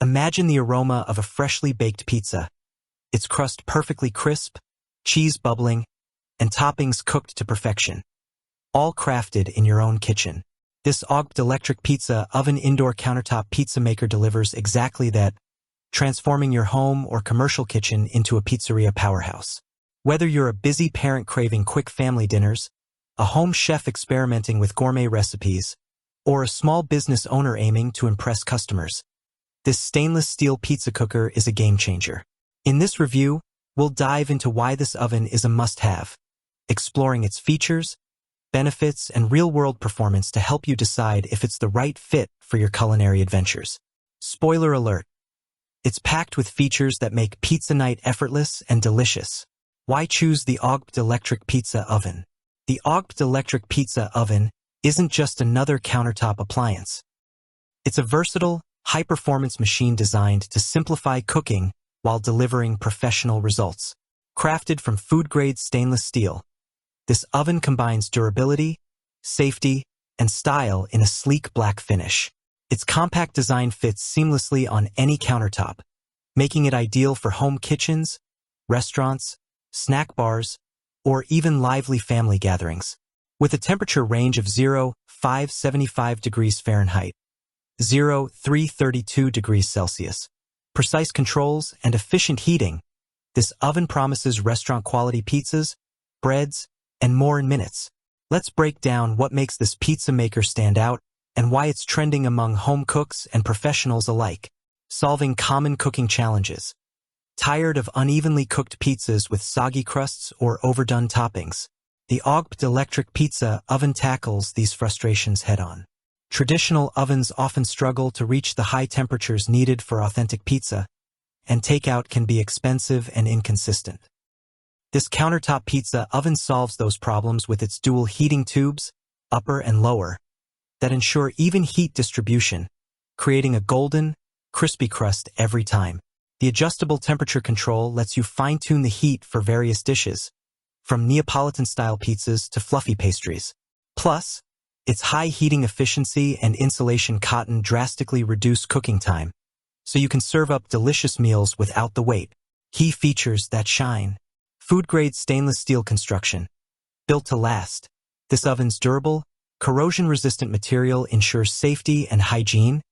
Imagine the aroma of a freshly baked pizza, its crust perfectly crisp, cheese bubbling, and toppings cooked to perfection, all crafted in your own kitchen. This Awgpd electric pizza oven indoor countertop pizza maker delivers exactly that, transforming your home or commercial kitchen into a pizzeria powerhouse. Whether you're a busy parent craving quick family dinners, a home chef experimenting with gourmet recipes, or a small business owner aiming to impress customers, this stainless steel pizza cooker is a game changer. In this review, we'll dive into why this oven is a must-have, exploring its features, benefits, and real-world performance to help you decide if it's the right fit for your culinary adventures. Spoiler alert: it's packed with features that make pizza night effortless and delicious. Why choose the Awgpd electric pizza oven? The Awgpd electric pizza oven isn't just another countertop appliance. It's a versatile, high-performance machine designed to simplify cooking while delivering professional results. Crafted from food-grade stainless steel, this oven combines durability, safety, and style in a sleek black finish. Its compact design fits seamlessly on any countertop, making it ideal for home kitchens, restaurants, snack bars, or even lively family gatherings. With a temperature range of 0–575 degrees Fahrenheit, 0–332 degrees Celsius, precise controls, and efficient heating, this oven promises restaurant-quality pizzas, breads, and more in minutes. Let's break down what makes this pizza maker stand out and why it's trending among home cooks and professionals alike. Solving common cooking challenges. Tired of unevenly cooked pizzas with soggy crusts or overdone toppings? The Awgpd electric pizza oven tackles these frustrations head-on. Traditional ovens often struggle to reach the high temperatures needed for authentic pizza, and takeout can be expensive and inconsistent. This countertop pizza oven solves those problems with its dual heating tubes, upper and lower, that ensure even heat distribution, creating a golden, crispy crust every time. The adjustable temperature control lets you fine-tune the heat for various dishes, from Neapolitan-style pizzas to fluffy pastries. Plus, its high heating efficiency and insulation cotton drastically reduce cooking time, so you can serve up delicious meals without the wait. Key features that shine. Food-grade stainless steel construction. Built to last, this oven's durable, corrosion-resistant material ensures safety and hygiene,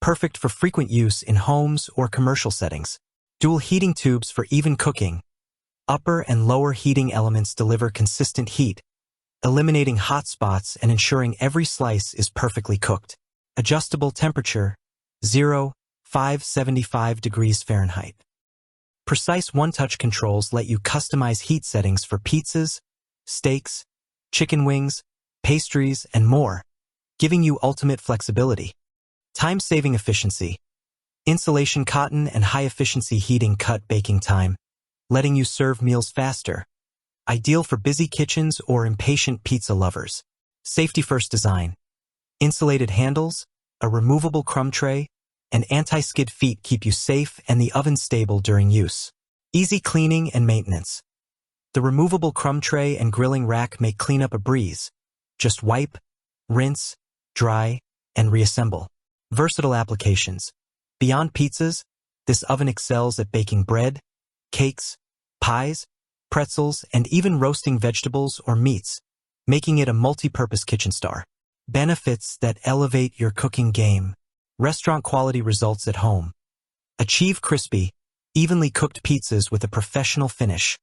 perfect for frequent use in homes or commercial settings. Dual heating tubes for even cooking. Upper and lower heating elements deliver consistent heat, eliminating hot spots and ensuring every slice is perfectly cooked. Adjustable temperature, 0–575 degrees Fahrenheit. Precise one-touch controls let you customize heat settings for pizzas, steaks, chicken wings, pastries, and more, giving you ultimate flexibility. Time-saving efficiency. Insulation cotton and high-efficiency heating cut baking time, letting you serve meals faster. Ideal for busy kitchens or impatient pizza lovers. Safety-first design. Insulated handles, a removable crumb tray, and anti-skid feet keep you safe and the oven stable during use. Easy cleaning and maintenance. The removable crumb tray and grilling rack make cleanup a breeze. Just wipe, rinse, dry, and reassemble. Versatile applications. Beyond pizzas, this oven excels at baking bread, cakes, pies, pretzels, and even roasting vegetables or meats, making it a multi-purpose kitchen star. Benefits that elevate your cooking game. Restaurant-quality results at home. Achieve crispy, evenly cooked pizzas with a professional finish,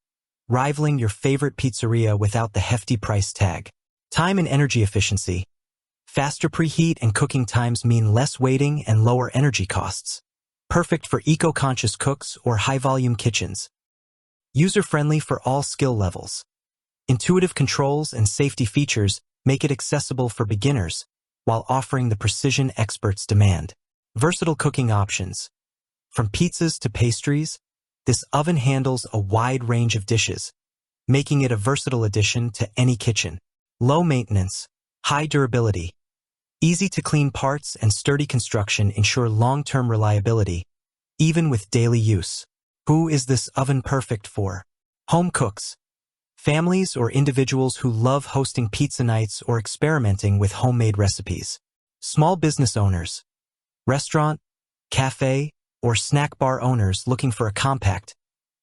rivaling your favorite pizzeria without the hefty price tag. Time and energy efficiency. Faster preheat and cooking times mean less waiting and lower energy costs. Perfect for eco-conscious cooks or high-volume kitchens. User-friendly for all skill levels. Intuitive controls and safety features make it accessible for beginners, while offering the precision experts demand. Versatile cooking options. From pizzas to pastries, this oven handles a wide range of dishes, making it a versatile addition to any kitchen. Low maintenance, high durability. Easy to clean parts and sturdy construction ensure long-term reliability, even with daily use. Who is this oven perfect for? Home cooks. Families or individuals who love hosting pizza nights or experimenting with homemade recipes. Small business owners. Restaurant, cafe, or snack bar owners looking for a compact,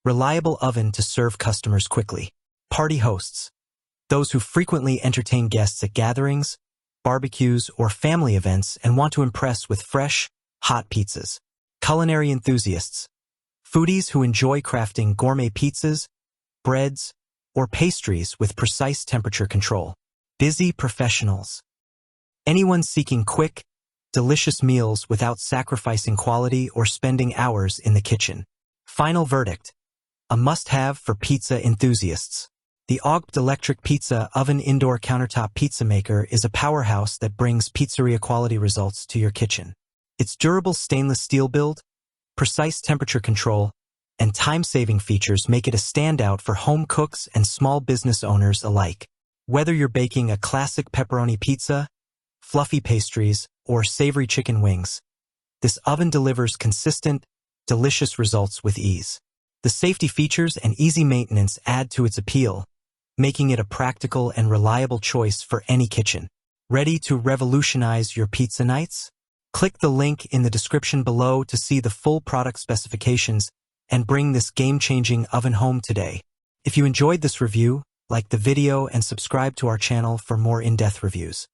reliable oven to serve customers quickly. Party hosts, those who frequently entertain guests at gatherings, barbecues, or family events and want to impress with fresh, hot pizzas. Culinary enthusiasts, foodies who enjoy crafting gourmet pizzas, breads, or pastries with precise temperature control. Busy professionals, anyone seeking quick, delicious meals without sacrificing quality or spending hours in the kitchen. Final verdict, a must-have for pizza enthusiasts. The Awgpd electric pizza oven indoor countertop pizza maker is a powerhouse that brings pizzeria-quality results to your kitchen. Its durable stainless steel build, precise temperature control, and time-saving features make it a standout for home cooks and small business owners alike. Whether you're baking a classic pepperoni pizza, fluffy pastries, or savory chicken wings, this oven delivers consistent, delicious results with ease. The safety features and easy maintenance add to its appeal, making it a practical and reliable choice for any kitchen. Ready to revolutionize your pizza nights? Click the link in the description below to see the full product specifications and bring this game-changing oven home today. If you enjoyed this review, like the video and subscribe to our channel for more in-depth reviews.